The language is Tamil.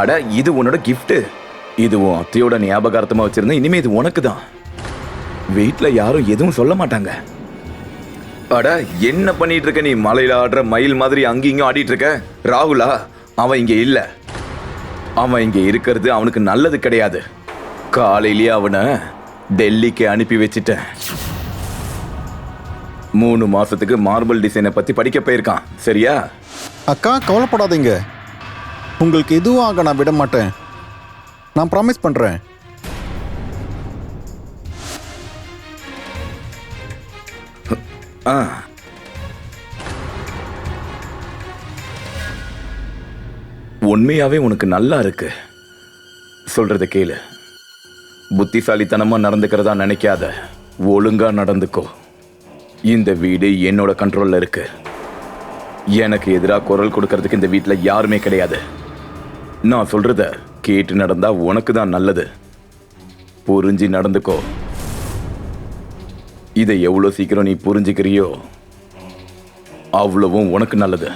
அட இது உன்னோட gift. இது உன் அத்தையோட ஞாபகார்த்தமா வச்சிருந்தேன். இனிமே இது உனக்கு தான். வீட்டுல யாரும் எதுவும் சொல்ல மாட்டாங்க. அட என்ன பண்ணிட்டு இருக்க நீ? மலையில ஆடுற மயில் மாதிரி அங்கேயும் ஆடிட்டு இருக்க. ராகுலா அவன் இங்க இல்ல. அவன் இங்க இருக்கிறது அவனுக்கு நல்லது கிடையாது. காலையிலேயே அவனை டெல்லிக்கு அனுப்பி வச்சிட்டேன். 3 மாசத்துக்கு மார்பிள் டிசைனை பத்தி படிக்க போயிருக்கான். சரியா? அக்கா கவலைப்படாதீங்க, உங்களுக்கு எதுவும் ஆக நான் விட மாட்டேன். நான் ப்ராமிஸ் பண்றேன். உண்மையாவே உனக்கு நல்லா இருக்கு. சொல்றத கேளு. புத்திசாலித்தனமா நடந்துக்கிறதா நினைக்காத. ஒழுங்கா நடந்துக்கோ. இந்த வீடு என்னோட கண்ட்ரோல்ல இருக்கு. எனக்கு எதிராக குரல் கொடுக்கறதுக்கு இந்த வீட்டுல யாருமே கிடையாது. நான் சொல்றத கேட்டு நடந்தா உனக்கு தான் நல்லது. புரிஞ்சு நடந்துக்கோ. இதை எவ்வளவு சீக்கிரம் நீ புரிஞ்சுக்கிறியோ அவ்வளவும் உனக்கு நல்லது.